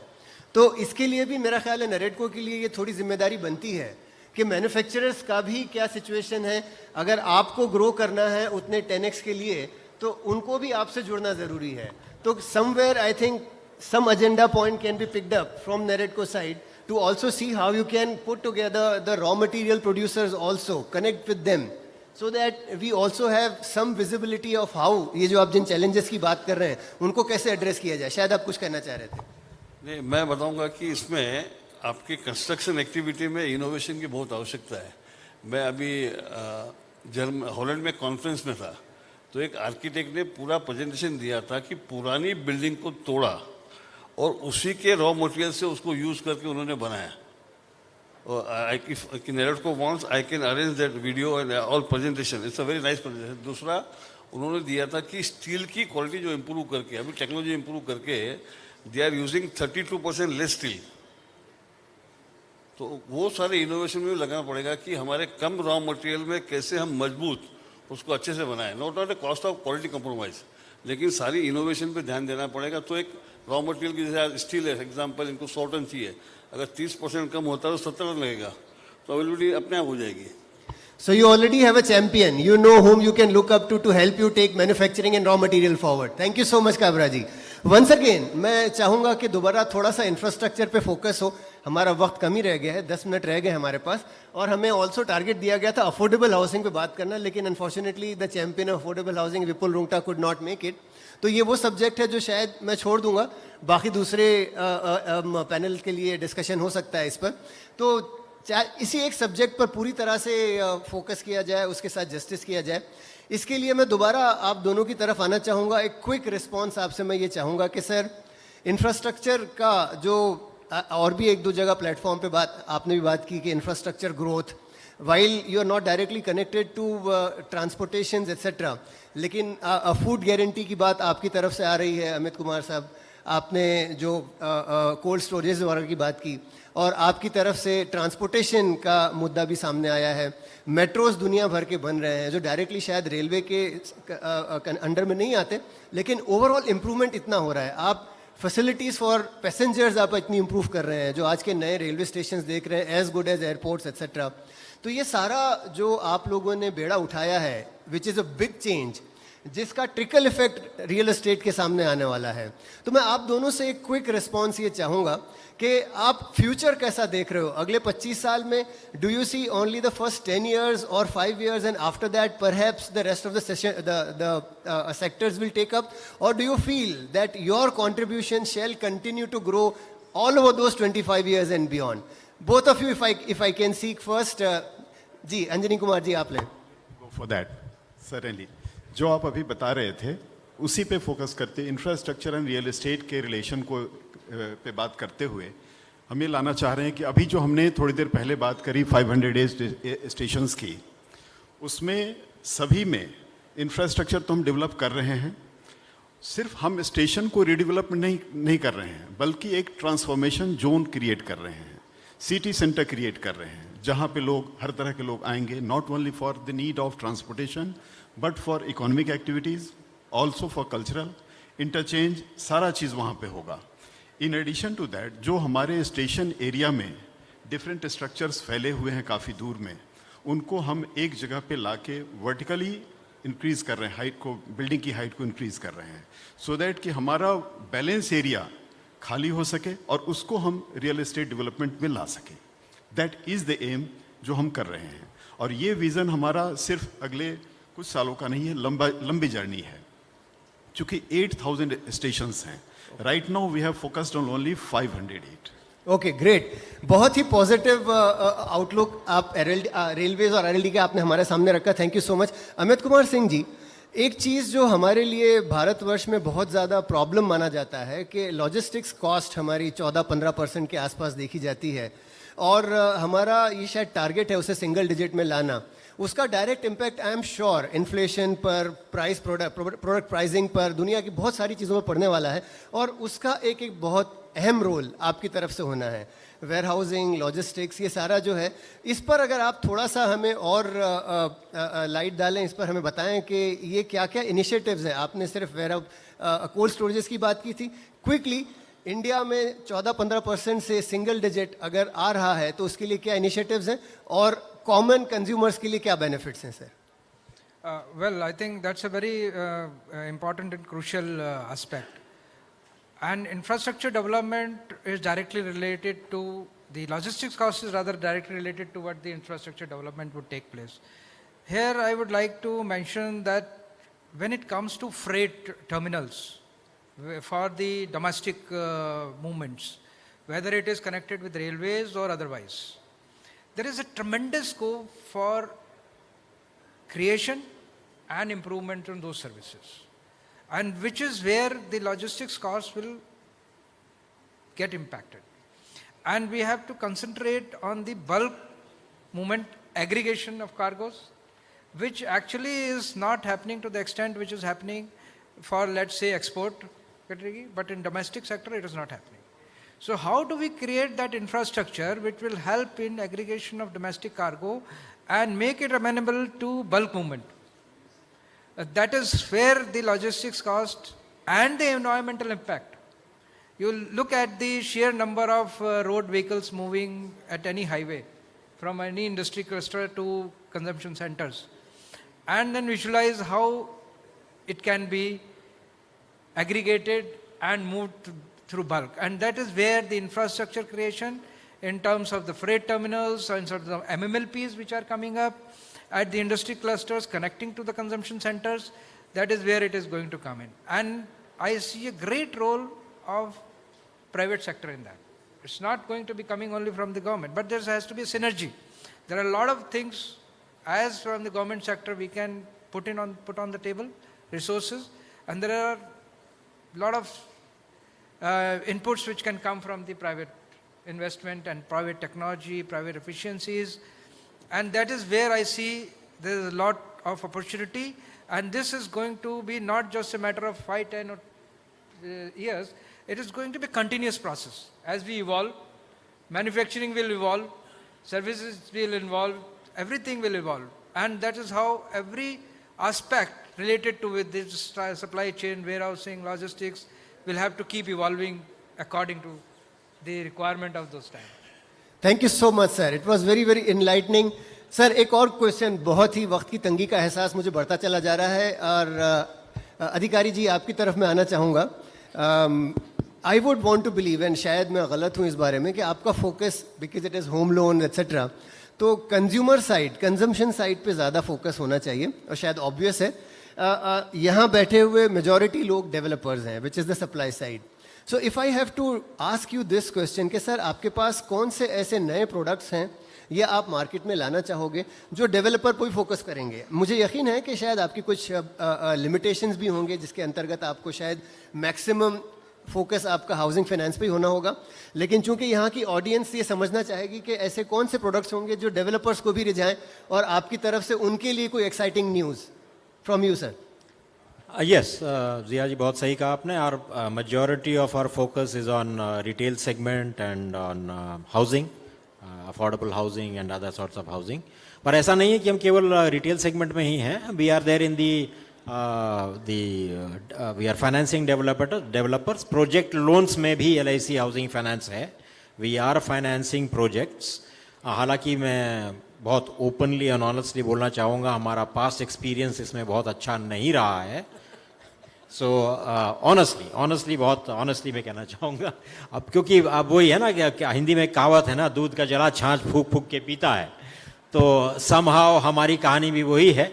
तो इसके लिए भी मेरा ख्याल है नरेटको के लिए ये थोड़ी जिम्मेदारी बनती है कि मैन्युफैक्चरर्स का भी क्या सिचुएशन है। अगर आपको ग्रो करना है उतने 10x के लिए, तो उनको भी आपसे जुड़ना ज़रूरी है। तो somewhere I think some agenda point can be picked up from Neredco side to also see how you can put together the raw material producers also, connect with them, so that we also have some visibility of how ये जो आप जिन challenges की बात कर रहे हैं उनको कैसे address किया जाए। शायद आप कुछ कहना चाह रहे थे।
नहीं, मैं बताऊंगा कि इसमें आपकी कंस्ट्रक्शन एक्टिविटी में इनोवेशन की बहुत आवश्यकता है। मैं अभी हॉलैंड में कॉन्फ्रेंस में था, तो एक आर्किटेक्ट ने पूरा प्रेजेंटेशन दिया था कि पुरानी बिल्डिंग को तोड़ा और उसी के रॉ मटेरियल से उसको यूज़ करके उन्होंने बनाया। और नेरेटको wants, I can arrange that video and all presentation, it's a very nice presentation. दूसरा उन्होंने दिया था कि स्टील की क्वालिटी जो इम्प्रूव करके, अभी टेक्नोलॉजी इम्प्रूव करके they are using 32% less steel. तो वो सारे इनोवेशन में लगाना पड़ेगा कि हमारे कम रॉ मटेरियल में कैसे हम मजबूत उसको अच्छे से बनाएं, not at the cost of quality compromise, लेकिन सारी इनोवेशन पे ध्यान देना पड़ेगा। तो एक रॉ मटेरियल की जैसे स्टील है एग्जाम्पल, इनको 100 टन चाहिए, अगर 30% कम होता है तो 70 टन लगेगा, तो अवेलेबिलिटी अपने आप हो जाएगी।
So you already have a champion. You know whom you can look up to help you take manufacturing and raw material forward. Thank you so much, Kabra ji. Once again, मैं चाहूँगा कि दोबारा थोड़ा सा इंफ्रास्ट्रक्चर पे फोकस हो. हमारा वक्त कम ही रह गया है, 10 मिनट रह गए हमारे पास, और हमें ऑल्सो टारगेट दिया गया था अफोर्डेबल हाउसिंग पे बात करना, लेकिन unfortunately the champion of affordable housing Vipul Rungta could not make it. तो ये वो सब्जेक्ट है जो शायद मैं छोड़ दूंगा, बाकी दूसरे पैनल के लिए डिस्कशन हो सकता है इस पर. तो इसी एक सब्जेक्ट पर पूरी तरह से फोकस किया जाए, उसके साथ जस्टिस किया जाए. इसके लिए मैं दोबारा आप दोनों की तरफ आना चाहूँगा. एक क्विक रिस्पांस आपसे मैं ये चाहूँगा कि सर, इंफ्रास्ट्रक्चर का जो और भी एक दो जगह प्लेटफॉर्म पे बात आपने भी बात की कि infrastructure growth, while you are not directly connected to transportation etcetera, लेकिन फूड गारंटी की बात आपकी तरफ से आ रही है अमित कुमार साहब. आपने जो कोल्ड स्टोरेज वगैरह की बात की, और आपकी तरफ से ट्रांसपोर्टेशन का मुद्दा भी सामने आया है. मेट्रोज दुनिया भर के बन रहे हैं जो डायरेक्टली शायद रेलवे के अंडर में नहीं आते, लेकिन ओवरऑल इम्प्रूवमेंट इतना हो रहा है. आप फैसिलिटीज़ फॉर पैसेंजर्स आप इतनी इम्प्रूव कर रहे हैं, जो आज के नए रेलवे स्टेशन देख रहे हैं, as good as airports etcetera. तो ये सारा जो आप लोगों ने बेड़ा उठाया है, which is a big change, जिसका ट्रिकल इफेक्ट रियल एस्टेट के सामने आने वाला है. तो मैं आप दोनों से एक क्विक रिस्पॉन्स ये चाहूँगा कि आप फ्यूचर कैसा देख रहे हो अगले 25 साल में. Do you see only the first 10 years और 5 years, and after that perhaps the rest of the sectors will take up, और do you feel that your contribution shall continue to grow all over those 25 years and beyond? Both of you, if I can seek first. जी अंजनी कुमार जी, आप लें.
Go for that. सडनली जो आप अभी बता रहे थे उसी पे फोकस करते, इंफ्रास्ट्रक्चर एंड रियल एस्टेट के रिलेशन को पे बात करते हुए हम ये लाना चाह रहे हैं कि अभी जो हमने थोड़ी देर पहले बात करी 500 स्टेशंस की, उसमें सभी में इंफ्रास्ट्रक्चर तो हम डेवलप कर रहे हैं. सिर्फ हम स्टेशन को रीडेवलप नहीं कर रहे हैं, बल्कि एक ट्रांसफॉर्मेशन जोन क्रिएट कर रहे हैं, सिटी सेंटर क्रिएट कर रहे हैं, जहाँ पे लोग, हर तरह के लोग आएंगे, not only for the need of transportation but for economic activities, also for cultural interchange, सारा चीज़ वहाँ पे होगा. इन एडिशन टू दैट, जो हमारे स्टेशन एरिया में डिफरेंट स्ट्रक्चर्स फैले हुए हैं काफ़ी दूर में, उनको हम एक जगह पे लाके वर्टिकली इंक्रीज़ कर रहे हैं, हाइट को, बिल्डिंग की हाइट को इंक्रीज़ कर रहे हैं, सो दैट कि हमारा बैलेंस एरिया खाली हो सके और उसको हम रियल एस्टेट डेवलपमेंट में ला सकें. दैट इज़ द एम जो हम कर रहे हैं. और ये विज़न हमारा सिर्फ अगले कुछ सालों का नहीं है, लंबी जर्नी है. चूँकि 8000 स्टेशंस हैं, right now we have focused on only 508.
Okay, great. बहुत ही पॉजिटिव आउटलुक आप रेलवेज और RLD के आपने हमारे सामने रखा. Thank you so much. Amit Kumar Singh ji, एक चीज़ जो हमारे लिए भारतवर्ष में बहुत ज़्यादा प्रॉब्लम माना जाता है कि लॉजिस्टिक्स कॉस्ट हमारी 14-15% के आसपास देखी जाती है, और हमारा ये शायद टारगेट है उसे सिंगल डिजिट में लाना. उसका direct impact I am sure inflation पर, प्राइस, प्रोडक्ट प्राइसिंग पर, दुनिया की बहुत सारी चीज़ों पर पड़ने वाला है, और उसका एक बहुत अहम रोल आपकी तरफ से होना है. वेयर हाउसिंग, लॉजिस्टिक्स, ये सारा जो है, इस पर अगर आप थोड़ा सा हमें और लाइट डालें, इस पर हमें बताएं कि ये क्या क्या इनिशिएटिव्स हैं. आपने सिर्फ वेयर हाउस, कोल्ड स्टोरेजेस की बात की थी. क्विकली, इंडिया में 14-15% से सिंगल डिजिट अगर आ रहा है तो उसके लिए क्या इनिशिएटिव्स हैं, और कॉमन कंज्यूमर्स के लिए क्या बेनिफिट्स हैं sir?
Well, I think that's a very important and crucial aspect. And infrastructure development is directly related to the logistics cost, is rather directly related to what the infrastructure development would take place. Here, I would like to mention that when it comes to freight terminals for the domestic movements, whether it is connected with railways or otherwise, there is a tremendous scope for creation and improvement in those services, and which is where the logistics costs will get impacted. And we have to concentrate on the bulk movement aggregation of cargoes, which actually is not happening to the extent which is happening for, let's say, export category, but in domestic sector it is not happening. So how do we create that infrastructure which will help in aggregation of domestic cargo and make it amenable to bulk movement? that is where the logistics cost and the environmental impact. You look at the sheer number of road vehicles moving at any highway, from any industry cluster to consumption centers, and then visualize how it can be aggregated and moved through bulk. And that is where the infrastructure creation in terms of the freight terminals and sort of the MMLPs which are coming up at the industry clusters connecting to the consumption centers, that is where it is going to come in. And I see a great role of private sector in that. It's not going to be coming only from the government, but there has to be a synergy. There are a lot of things as from the government sector we can put on the table, resources, and there are a lot of inputs which can come from the private investment and private technology, private efficiencies, and that is where I see there is a lot of opportunity, and this is going to be not just a matter of 5, 10 or years. It is going to be a continuous process. As we evolve, manufacturing will evolve, services will evolve, everything will evolve, and that is how every aspect related to with this supply chain, warehousing, logistics will have to keep evolving according to the requirement of those times.
Thank you so much sir, it was very very enlightening. Sir एक और क्वेश्चन, बहुत ही वक्त की तंगी का एहसास मुझे बढ़ता चला जा रहा है, और अधिकारी जी आपकी तरफ मैं आना चाहूँगा. I would want to believe, and शायद मैं गलत हूँ इस बारे में, कि आपका focus because it is home loan etcetera, तो कंज्यूमर साइड, कंजम्पशन साइड पे ज़्यादा फोकस होना चाहिए, और शायद ऑब्वियस है. यहाँ बैठे हुए मेजॉरिटी लोग डेवलपर्स हैं, which is the supply side. So if I have to ask you this question कि सर आपके पास कौन से ऐसे नए प्रोडक्ट्स हैं या आप मार्केट में लाना चाहोगे जो डेवलपर पर भी फोकस करेंगे. मुझे यकीन है कि शायद आपकी कुछ लिमिटेशंस भी होंगे जिसके अंतर्गत आपको शायद मैक्सिमम फोकस आपका हाउसिंग फाइनेंस पे ही होना होगा, लेकिन चूंकि यहाँ की ऑडियंस ये समझना चाहेगी कि ऐसे कौन से प्रोडक्ट्स होंगे जो डेवलपर्स को भी रिझाएं, और आपकी तरफ से उनके लिए कोई exciting news from you sir.
Yes Jiya ji, बहुत सही कहा आपने. और majority of our focus is on retail segment and on housing, affordable housing and other sorts of housing. पर ऐसा नहीं है कि हम केवल रिटेल सेगमेंट में ही हैं. We are there in we are financing developers. Project loans में भी LIC हाउसिंग फाइनेंस है. We are financing projects. हालांकि मैं बहुत ओपनली एंड ऑनेस्टली बोलना चाहूँगा, हमारा पास्ट एक्सपीरियंस इसमें बहुत अच्छा नहीं रहा है. सो ऑनेस्टली बहुत ऑनेस्टली मैं कहना चाहूँगा. अब क्योंकि अब वही है ना कि हिंदी में कहावत है ना, दूध का जला छाछ फूक फूक के पीता है. तो समहाउ हमारी कहानी भी वही है.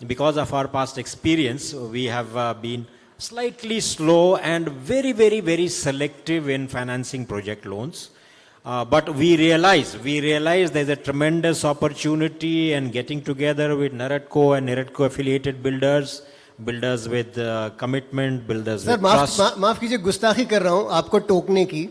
Because of our past experience, we have been slightly slow and very, very, very selective in financing project loans. But we realize there's a tremendous opportunity in getting together with NAREDCO and NAREDCO affiliated builders with commitment, builders with trust.
Sir माफ कीजिए, गुस्ताखी कर रहा हूँ आपको टोकने की,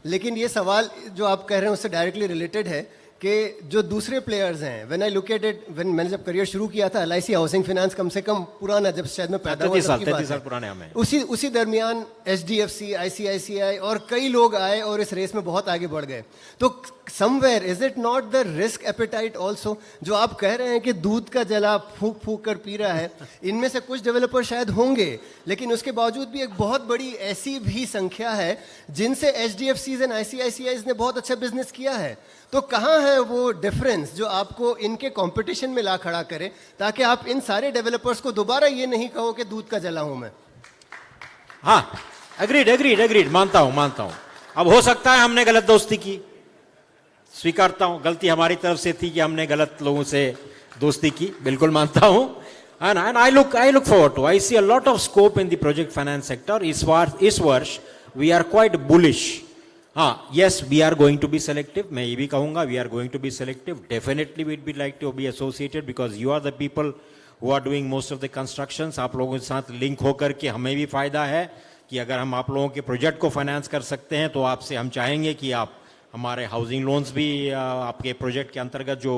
लेकिन ये सवाल जो आप कह रहे हैं उससे डायरेक्टली रिलेटेड है कि जो दूसरे प्लेयर्स हैं, when I look at it, when मैंने जब करियर शुरू किया था, LIC हाउसिंग फाइनेंस कम से कम पुराना, जब शायद मैं पैदा हुआ
33 साल पुराने हमें.
उसी दरमियान HDFC, ICICI और कई लोग आए और इस रेस में बहुत आगे बढ़ गए. तो somewhere is it not the risk appetite also, जो आप कह रहे हैं कि दूध का जला फूक फूक कर पी रहा है, इनमें से कुछ डेवलपर शायद होंगे, लेकिन उसके बावजूद भी एक बहुत बड़ी ऐसी भी संख्या है जिनसे HDFCs एंड ICICIs ने बहुत अच्छा बिजनेस किया है. तो कहाँ है वो डिफरेंस जो आपको इनके कंपटीशन में ला खड़ा करे, ताकि आप इन सारे डेवलपर्स को दोबारा ये नहीं कहो कि दूध का जला हूं मैं.
हाँ, एग्रीड, मानता हूँ. अब हो सकता है हमने गलत दोस्ती की, स्वीकारता हूँ, गलती हमारी तरफ से थी कि हमने गलत लोगों से दोस्ती की, बिल्कुल मानता हूँ. And I look forward to, I see a lot of scope in the project finance sector. इस वर्ष we are quite bullish. Yes, we are going to be selective. मैं ये भी कहूँगा, we are going to be selective. Definitely we'd be like to be associated because you are the people who are doing most of the constructions. आप लोगों के साथ लिंक होकर के हमें भी फायदा है कि अगर हम आप लोगों के प्रोजेक्ट को फाइनेंस कर सकते हैं तो आपसे हम चाहेंगे कि आप हमारे हाउसिंग लोन्स भी आपके प्रोजेक्ट के अंतर्गत जो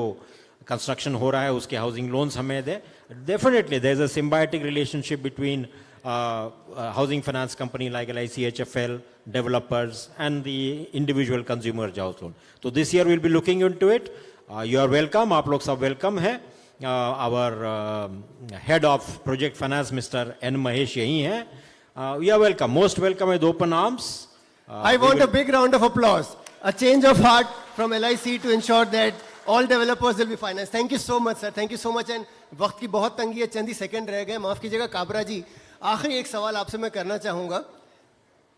कंस्ट्रक्शन हो रहा है उसके हाउसिंग लोन्स हमें दे. Definitely there is a symbiotic relationship between housing finance company like LIC, HFL, developers and the individual consumer house loan. So this year we'll be looking into it. You are welcome. आप लोग सब welcome है. Our head of project finance mister N Mahesh यही हैं। We are welcome, most welcome with open arms.
I want a big round of applause. A change of heart from LIC to ensure that all developers will be financed. Thank you so much, sir. Thank you so much. And वक्त की बहुत तंगी है, चंद ही सेकंड रह गए, माफ कीजिएगा। काबरा जी, आखिरी एक सवाल आपसे मैं करना चाहूँगा।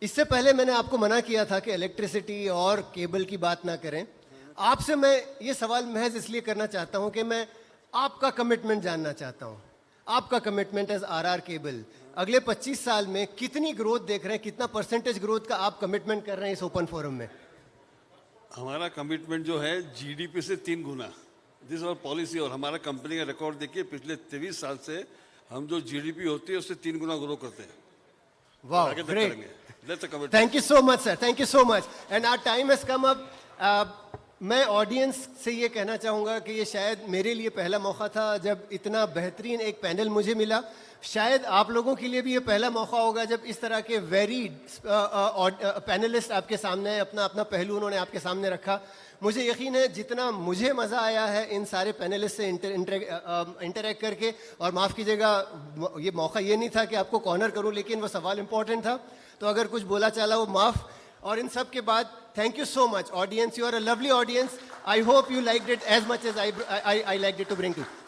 इससे पहले मैंने आपको मना किया था कि इलेक्ट्रिसिटी और केबल की बात ना करें। आपसे मैं ये सवाल महज इसलिए करना चाहता हूँ कि मैं आपका कमिटमेंट जानना चाहता हूँ। आपका कमिटमेंट एज आरआर केबल अगले 25 साल में कितनी ग्रोथ देख रहे हैं, कितना परसेंटेज ग्रोथ का आप कमिटमेंट कर रहे हैं इस ओपन फोरम में?
हमारा कमिटमेंट जो है जीडीपी से 3 गुना, दिस और पॉलिसी। और हमारा कंपनी का रिकॉर्ड देखिए, पिछले 23 साल से हम जो जीडीपी होती है उससे 3 गुना ग्रो करते हैं।
वाह,
आगे तक
ग्रेट।
करेंगे। That's the commitment.
Thank you so much sir, thank you so much. And our time has come up. मैं ऑडियंस से ये कहना चाहूँगा कि ये शायद मेरे लिए पहला मौका था जब इतना बेहतरीन एक पैनल मुझे मिला। शायद आप लोगों के लिए भी ये पहला मौका होगा जब इस तरह के वेरीड पैनलिस्ट आपके सामने अपना अपना पहलू उन्होंने आपके सामने रखा। मुझे यकीन है जितना मुझे मज़ा आया है इन सारे पैनलिस्ट से इंटरेक्ट करके, और माफ़ कीजिएगा ये मौका ये नहीं था कि आपको कॉर्नर करूं, लेकिन वो सवाल इंपॉर्टेंट था, तो अगर कुछ बोला चला वो माफ़। और इन सब के बाद thank you so much audience, you are a lovely audience. I hope you liked it as much as I liked it to bring to.